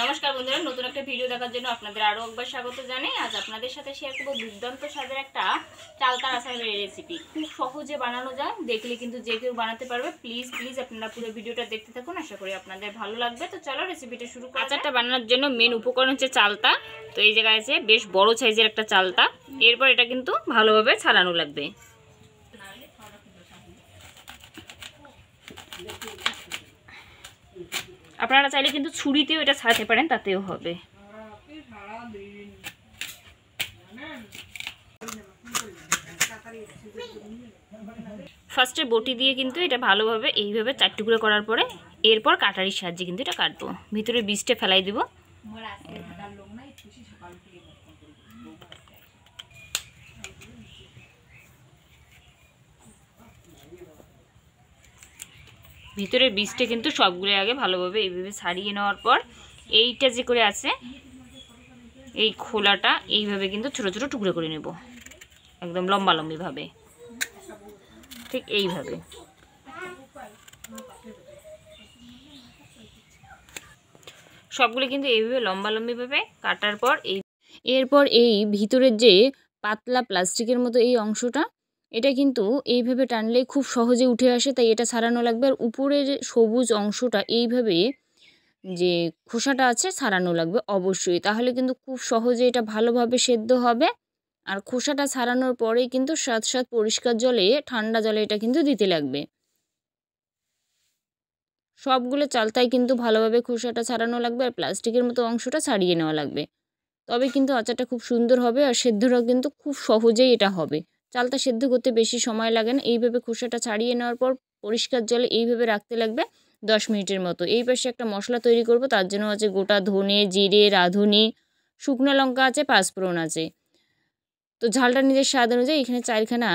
নমস্কার বন্ধুরা, নতুন একটা ভিডিও দেখার জন্য আপনাদের আরও একবার স্বাগত জানাই। আজ আপনাদের সাথে শেয়ার করবো দুর্দান্ত স্বাদের একটা চালতার আচারের রেসিপি। খুব সহজে বানানো যায়, দেখলে কিন্তু যে কেউ বানাতে পারবে। প্লিজ আপনারা পুরো ভিডিওটা দেখতে থাকুন, আশা করি আপনাদের ভালো লাগবে। তো চলো রেসিপিটা শুরু করি। আচারটা বানানোর জন্য মেন উপকরণ হচ্ছে চালতা। তো এই জায়গায় আছে বেশ বড় সাইজের একটা চালতা। এরপর এটা কিন্তু ভালোভাবে ছাড়ানো লাগবে। আপনারা চাইলে কিন্তু ছুরিতেও এটা ছাড়াতে পারেন, তাতেও হবে। ফার্স্টে বটি দিয়ে কিন্তু এটা ভালোভাবে এইভাবে 4 টুকরো করার পরে এরপর কাটারির সাহায্যে কিন্তু এটা কাটবো। ভিতরে বীজটা ফেলাই দিব। ভিতরের বীজটা কিন্তু সবগুলো আগে ভালোভাবে এইভাবে ছাড়িয়ে নেওয়ার পর এইটা যে করে আছে এই খোলাটা এইভাবে কিন্তু ছোট ছোট টুকরো করে নেব, একদম লম্বা লম্বিভাবে, ঠিক এইভাবে। সবগুলো কিন্তু এইভাবে লম্বা লম্বিভাবে কাটার পর এরপর এই ভিতরের যে পাতলা প্লাস্টিকের মতো এই অংশটা, এটা কিন্তু এইভাবে টানলে খুব সহজে উঠে আসে, তাই এটা ছাড়ানো লাগবে। আর উপরের সবুজ অংশটা এইভাবে যে খোসাটা আছে ছাড়ানো লাগবে অবশ্যই, তাহলে কিন্তু খুব সহজে এটা ভালোভাবে সেদ্ধ হবে। আর খোসাটা ছাড়ানোর পরেই কিন্তু সাথে পরিষ্কার জলে, ঠান্ডা জলে এটা কিন্তু দিতে লাগবে। সবগুলো চালতাই কিন্তু ভালোভাবে খোসাটা ছাড়ানো লাগবে আর প্লাস্টিকের মতো অংশটা ছাড়িয়ে নেওয়া লাগবে, তবে কিন্তু আচারটা খুব সুন্দর হবে। আর সেদ্ধটাও কিন্তু খুব সহজেই এটা হবে। চালটা সেদ্ধ করতে বেশি সময় লাগে না। এইভাবে খোসাটা ছাড়িয়ে নেওয়ার পর পরিষ্কার জলে এইভাবে রাখতে লাগবে 10 মিনিটের মতো। এই পাশে একটা মশলা তৈরি করব, তার জন্য আছে গোটা ধনে, জিরে, রাঁধুনি, শুকনো লঙ্কা আছে, পাঁচফোড়ন আছে। তো ঝালটা নিজের স্বাদ অনুযায়ী এখানে 4খানা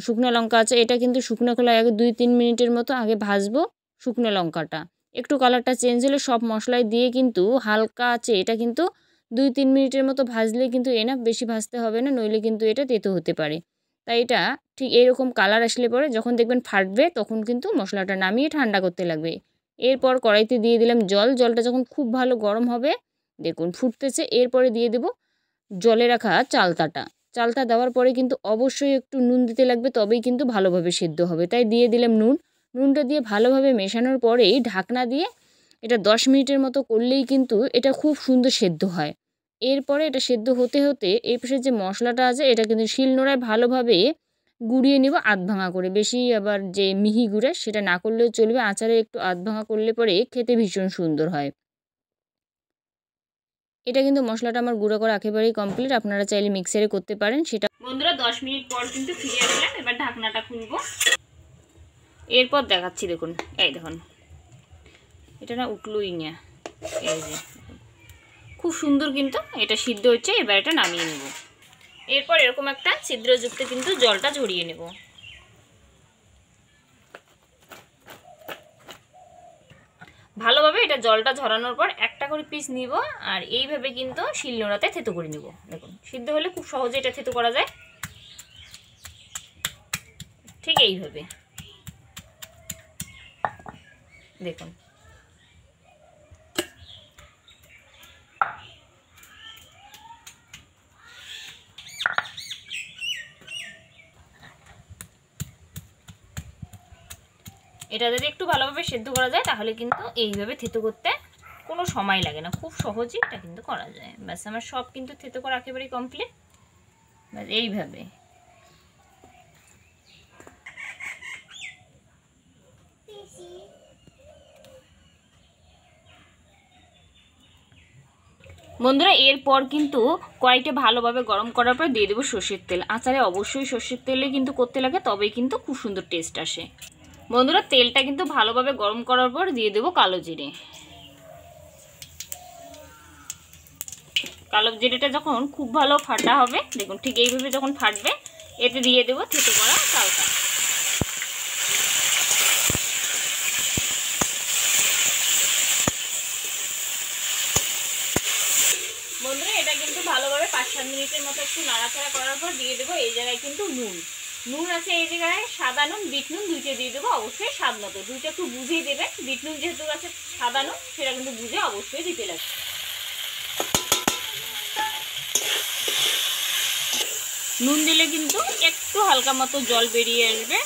শুকনো লঙ্কা আছে। এটা কিন্তু শুকনো খোলায় আগে 2-3 মিনিটের মতো আগে ভাজবো শুকনো লঙ্কাটা। একটু কালারটা চেঞ্জ হলে সব মশলায় দিয়ে কিন্তু হালকা আছে এটা কিন্তু 2-3 মিনিটের মতো ভাজলে কিন্তু এনাফ, বেশি ভাজতে হবে না, নইলে কিন্তু এটা তেতো হতে পারে। তাই এটা ঠিক এরকম কালার আসলে পরে যখন দেখবেন ফাটবে, তখন কিন্তু মশলাটা নামিয়ে ঠান্ডা করতে লাগবে। এরপর কড়াইতে দিয়ে দিলাম জল। জলটা যখন খুব ভালো গরম হবে, দেখুন ফুটতেছে, এরপরে দিয়ে দেব জলে রাখা চালতাটা। চালতা দেওয়ার পরে কিন্তু অবশ্যই একটু নুন দিতে লাগবে, তবেই কিন্তু ভালোভাবে সেদ্ধ হবে। তাই দিয়ে দিলাম নুন। নুনটা দিয়ে ভালোভাবে মেশানোর পরেই ঢাকনা দিয়ে এটা 10 মিনিটের মতো করলেই কিন্তু এটা খুব সুন্দর সেদ্ধ হয়। এরপরে এটা সেদ্ধ হতে হতে এই পাশে যে মশলাটা আছে এটা কিন্তু শিলনোড়ায় ভালোভাবে গুঁড়িয়ে নেব, আধ ভাঙা করে। বেশি আবার যে মিহি গুঁড়ে সেটা না করলেও চলবে, আচারে একটু আধ ভাঙা করলে পরে খেতে ভীষণ সুন্দর হয়। এটা কিন্তু মশলাটা আমার গুঁড়ো করা একেবারেই কমপ্লিট। আপনারা চাইলে মিক্সারে করতে পারেন সেটা। বন্ধুরা 10 মিনিট পর কিন্তু ফিরে আসলাম। এবার ঢাকনাটা খুলবো, এরপর দেখাচ্ছি। দেখুন, এই দেখুন এটা না উঠলই না, এই যে খুব সুন্দর কিন্তু এটা সিদ্ধ হচ্ছে। এবার এটা নামিয়ে নেব। এরপর এরকম একটা ছিদ্রযুক্ত কিন্তু জলটা ঝরিয়ে নেব। ভালোভাবে এটা জলটা ঝরানোর পর একটা করে পিস নিব, আর এইভাবে কিন্তু শিলনোড়াতে থেতো করে নেব। দেখুন সিদ্ধ হলে খুব সহজে এটা থেতো করা যায়, ঠিক এইভাবে। দেখুন এটা যদি একটু ভালোভাবে সেদ্ধ করা যায়, তাহলে কিন্তু এইভাবে থেতো করতে কোনো সময় লাগে না, খুব সহজেই এটা কিন্তু করা যায়। ব্যাস আমার সব কিন্তু থেতো করা একেবারেই কমপ্লিট। ব্যাস এইভাবে বন্ধুরা। এরপর কিন্তু কড়াইটা ভালোভাবে গরম করার পর দিয়ে দেবো সর্ষের তেল। আচারে অবশ্যই সর্ষের তেলে কিন্তু করতে লাগে, তবেই কিন্তু খুব সুন্দর টেস্ট আসে। বন্ধুরা তেলটা কিন্তু ভালোভাবে গরম করার পর দিয়ে দেবো কালো জিরে। কালো জিরেটা যখন খুব ভালো ফাটা হবে, দেখুন ঠিক এইভাবে যখন ফাটবে, এতে দিয়ে দেবো থেতো করা চালটা। বন্ধুরা এটা কিন্তু ভালোভাবে 5-7 মিনিটের মতো একটু নাড়াচাড়া করার পর দিয়ে দেবো এই জায়গায় কিন্তু নুন। নুন আছে এই জায়গায় সাদা নুন, বিট নুন, দুইটা দিয়ে দেবো অবশ্যই স্বাদ মতো। দুইটা একটু বুঝেই দেবেন, বিট নুন যেহেতু আছে সাদা নুন, সেটা কিন্তু বুঝে অবশ্যই দিতে লাগবে। নুন দিলে কিন্তু একটু হালকা মতো জল বেরিয়ে আসবে।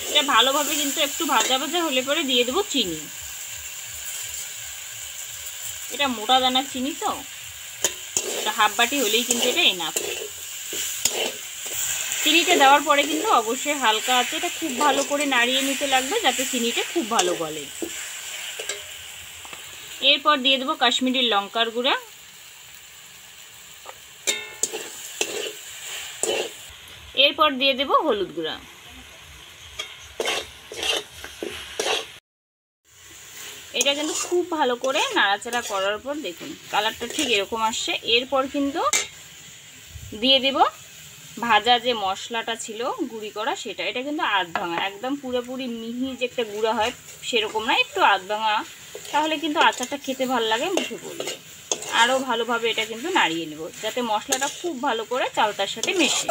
এটা ভালোভাবে কিন্তু একটু ভাজা ভাজা হলে পরে দিয়ে দেবো চিনি। এটা মোটা দানার চিনি তো, এটা হাফ বাটি হলেই কিন্তু এটা এনাফ। চিনিটা দেওয়ার পরে কিন্তু অবশ্যই হালকা আছে এটা খুব ভালো করে নাড়িয়ে নিতে লাগবে যাতে চিনিটা খুব ভালো গলে। এরপর দিয়ে দেবো কাশ্মীরি লঙ্কার গুঁড়া, এরপর দিয়ে দেবো হলুদ গুঁড়া। এটা কিন্তু খুব ভালো করে নাড়াচাড়া করার পর দেখুন কালারটা ঠিক এরকম আসছে। এরপর কিন্তু দিয়ে দেব ভাজা যে মশলাটা ছিল গুঁড়ি করা সেটা। এটা কিন্তু আধ ভাঙা, একদম পুরোপুরি মিহি যে একটা গুঁড়া হয় সেরকম না, একটু আধ ভাঙা, তাহলে কিন্তু আচারটা খেতে ভালো লাগে মুখে পড়লে। আরও ভালোভাবে এটা কিন্তু নাড়িয়ে নেব যাতে মশলাটা খুব ভালো করে চালতার সাথে মেশে।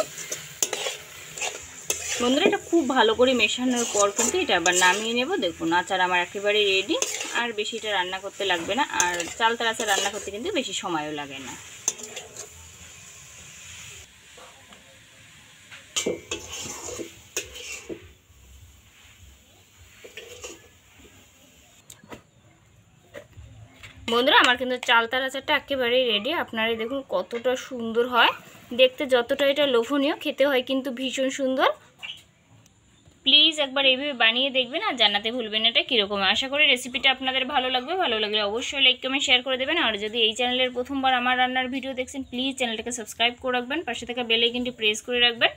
বন্ধুরা এটা খুব ভালো করে মেশানোর পর কিন্তু এটা আবার নামিয়ে নেব। দেখুন আচার আমার একেবারে রেডি, আর বেশি এটা রান্না করতে লাগবে না, আর চালতার আচার রান্না করতে কিন্তু বেশি সময়ও লাগে না। বন্ধুরা আমার কিন্তু চালতার আচারটা একেবারেই রেডি। আপনারাই দেখুন কতটা সুন্দর হয় দেখতে, যতটা এটা লোভনীয় খেতে হয় কিন্তু ভীষণ সুন্দর। প্লিজ একবার এইভাবে বানিয়ে দেখবেন আর জানাতে ভুলবেন এটা কীরকম। আশা করি রেসিপিটা আপনাদের ভালো লাগবে। ভালো লাগলে অবশ্যই লাইক কমেন্ট শেয়ার করে দেবেন। আর যদি এই চ্যানেলের প্রথমবার আমার রান্নার ভিডিও দেখছেন প্লিজ চ্যানেলটাকে সাবস্ক্রাইব করে রাখবেন, পাশে থাকা বেল আইকনটি প্রেস করে রাখবেন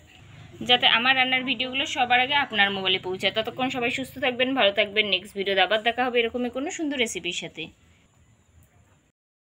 যাতে আমার রান্নার ভিডিওগুলো সবার আগে আপনার মোবাইলে পৌঁছায়। ততক্ষণ সবাই সুস্থ থাকবেন, ভালো থাকবেন। নেক্সট ভিডিওতে আবার দেখা হবে এরকমই কোনো সুন্দর রেসিপির সাথে।